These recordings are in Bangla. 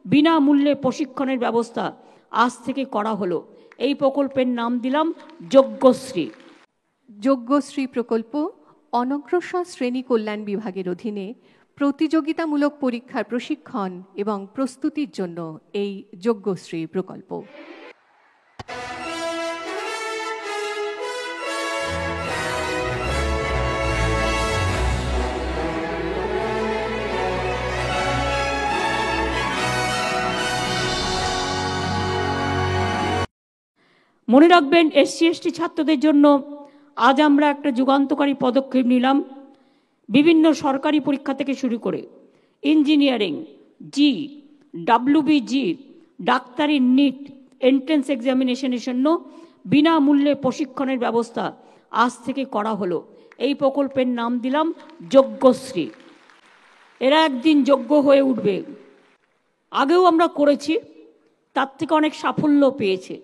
বিনামূল্যে প্রশিক্ষণের ব্যবস্থা আজ থেকে করা হলো। এই প্রকল্পের নাম দিলাম যজ্ঞশ্রী। যজ্ঞশ্রী প্রকল্প অনগ্রসর শ্রেণী কল্যাণ বিভাগের অধীনে প্রতিযোগিতামূলক পরীক্ষার প্রশিক্ষণ এবং প্রস্তুতির জন্য এই যজ্ঞশ্রী প্রকল্প। মনে রাখবেন, SC/ST ছাত্রদের জন্য আজ আমরা একটা যুগান্তকারী পদক্ষেপ নিলাম। বিভিন্ন সরকারি পরীক্ষা থেকে শুরু করে ইঞ্জিনিয়ারিং, জি, WBG, ডাক্তারি, নিট, এন্ট্রেন্স এক্সামিনেশনের জন্য বিনামূল্যে প্রশিক্ষণের ব্যবস্থা আজ থেকে করা হলো। এই প্রকল্পের নাম দিলাম যজ্ঞশ্রী। এরা একদিন যোগ্য হয়ে উঠবে। আগেও আমরা করেছি, তার থেকে অনেক সাফল্য পেয়েছে।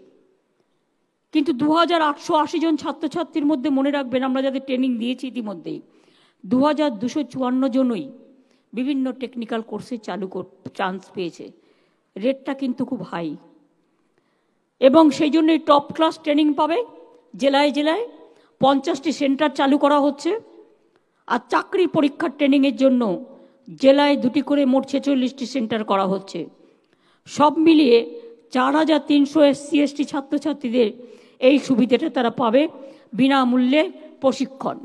কিন্তু 2880 জন ছাত্রছাত্রীর মধ্যে মনে রাখবেন, আমরা যাদের ট্রেনিং দিয়েছি ইতিমধ্যেই 2254 জনই বিভিন্ন টেকনিক্যাল কোর্সে চান্স পেয়েছে। রেটটা কিন্তু খুব হাই, এবং সেই জন্যই টপ ক্লাস ট্রেনিং পাবে। জেলায় জেলায় 50টি সেন্টার চালু করা হচ্ছে। আর চাকরি পরীক্ষার ট্রেনিংয়ের জন্য জেলায় 2টি করে মোট 46টি সেন্টার করা হচ্ছে। সব মিলিয়ে 4300 SC/ST ছাত্রছাত্রীদের এই সুবিধাটা তারা পাবে, বিনামূল্যে প্রশিক্ষণ।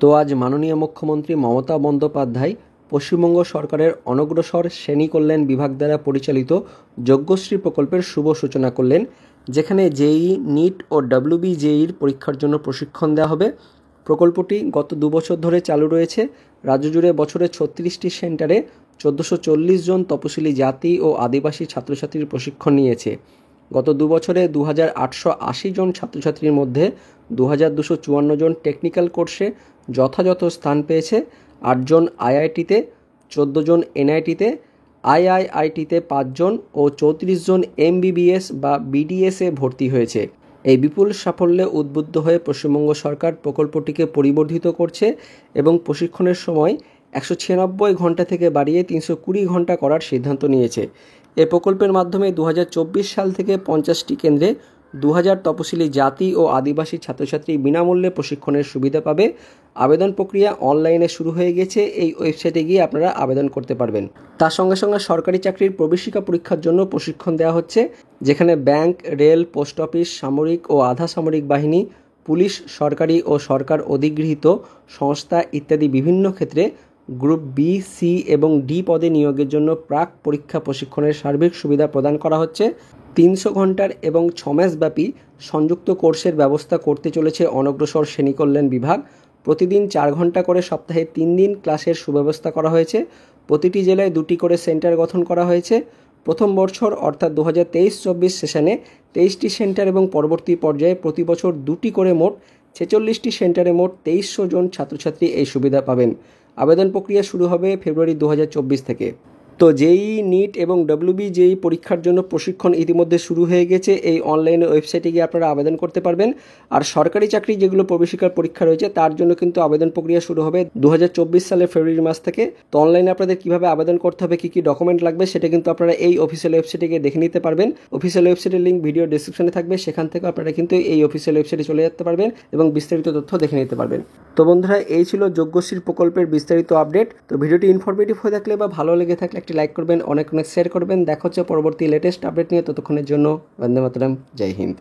তো আজ মাননীয় মুখ্যমন্ত্রী মমতা বন্দ্যোপাধ্যায় পশ্চিমবঙ্গ সরকারের অনগ্রসর শ্রেণী কল্যাণ বিভাগ দ্বারা পরিচালিত যজ্ঞশ্রী প্রকল্পের শুভ সূচনা করলেন, যেখানে JEE, NEET ও WBJEর পরীক্ষার জন্য প্রশিক্ষণ দেওয়া হবে। প্রকল্পটি গত 2 বছর ধরে চালু রয়েছে। রাজ্য জুড়ে বছরে 36টি সেন্টারে 1440 জন তপশিলি জাতি ও আদিবাসী ছাত্রছাত্রীর প্রশিক্ষণ নিয়েছে। গত 2 বছরে 2880 জন ছাত্রছাত্রীর মধ্যে 2254 জন টেকনিক্যাল কোর্সে যথাযথ স্থান পেয়েছে। 8 জন IITতে, 14 জন NITতে, IIITতে 5 জন ও 34 জন MBBS বা BDSে ভর্তি হয়েছে। এই বিপুল সাফল্যে উদ্বুদ্ধ হয়ে পশ্চিমবঙ্গ সরকার প্রকল্পটিকে পরিবর্ধিত করছে এবং প্রশিক্ষণের সময় 196 ঘন্টা থেকে বাড়িয়ে 320 ঘন্টা করার সিদ্ধান্ত নিয়েছে। এই প্রকল্পের মাধ্যমে 2024 সাল থেকে 50টি কেন্দ্রে 2000 তপশিলি জাতি ও আদিবাসী ছাত্রছাত্রী বিনামূল্যে প্রশিক্ষণের সুবিধা পাবে। আবেদন প্রক্রিয়া অনলাইনে শুরু হয়ে গেছে। এই ওয়েবসাইটে গিয়ে আপনারা আবেদন করতে পারবেন। তার সঙ্গে সঙ্গে সরকারি চাকরির প্রবেশিকা পরীক্ষার জন্য প্রশিক্ষণ দেওয়া হচ্ছে, যেখানে ব্যাংক, রেল, পোস্ট অফিস, সামরিক ও আধা সামরিক বাহিনী, পুলিশ, সরকারি ও সরকার অধিগৃহীত সংস্থা ইত্যাদি বিভিন্ন ক্ষেত্রে গ্রুপ B, C এবং D পদে নিয়োগের জন্য প্রাক পরীক্ষা প্রশিক্ষণের সার্বিক সুবিধা প্রদান করা হচ্ছে। 300 ঘন্টার এবং 6 মাসব্যাপী সংযুক্ত কোর্সের ব্যবস্থা করতে চলেছে অনগ্রসর শ্রেণী কল্যাণ বিভাগ। প্রতিদিন 4 ঘন্টা করে সপ্তাহে 3 দিন ক্লাসের সুব্যবস্থা করা হয়েছে। প্রতিটি জেলায় 2টি করে সেন্টার গঠন করা হয়েছে। প্রথম বছর অর্থাৎ 2023-24 সেশনে 23টি সেন্টার এবং পরবর্তী পর্যায়ে প্রতি বছর 2টি করে মোট 46টি সেন্টারে মোট 2300 জন ছাত্রছাত্রী এই সুবিধা পাবেন। আবেদন প্রক্রিয়া শুরু হবে ফেব্রুয়ারি 2024 থেকে। তো JEE, NEET এবং WBJEE পরীক্ষার জন্য প্রশিক্ষণ ইতিমধ্যে শুরু হয়ে গেছে। এই অনলাইনে ওয়েবসাইটে গিয়ে আপনারা আবেদন করতে পারবেন। আর সরকারি চাকরি যেগুলো প্রবেশিকার পরীক্ষা রয়েছে তার জন্য কিন্তু আবেদন প্রক্রিয়া শুরু হবে 2024 সালের ফেব্রুয়ারি মাস থেকে। তো অনলাইনে আপনাদের কীভাবে আবেদন করতে হবে, কী কী ডকুমেন্ট লাগবে সেটা কিন্তু আপনারা এই অফিসিয়াল ওয়েবসাইটে গিয়ে দেখে নিতে পারবেন। অফিসিয়াল ওয়েবসাইটের লিঙ্ক ভিডিও ডেসক্রিপশনে থাকবে, সেখান থেকে আপনারা কিন্তু এই অফিসিয়াল ওয়েবসাইটে চলে যেতে পারবেন এবং বিস্তারিত তথ্য দেখে নিতে পারবেন। তো বন্ধুরা, এই ছিল যজ্ঞশ্রী প্রকল্পের বিস্তারিত আপডেট। তো ভিডিওটি ইনফরমেটিভ হয়ে থাকলে বা ভালো লেগে থাকলে একটি লাইক করবেন, অনেক শেয়ার করবেন। দেখা হচ্ছে পরবর্তী লেটেস্ট আপডেট নিয়ে। ততক্ষণের জন্য বন্দে মাতরম, জয় হিন্দ।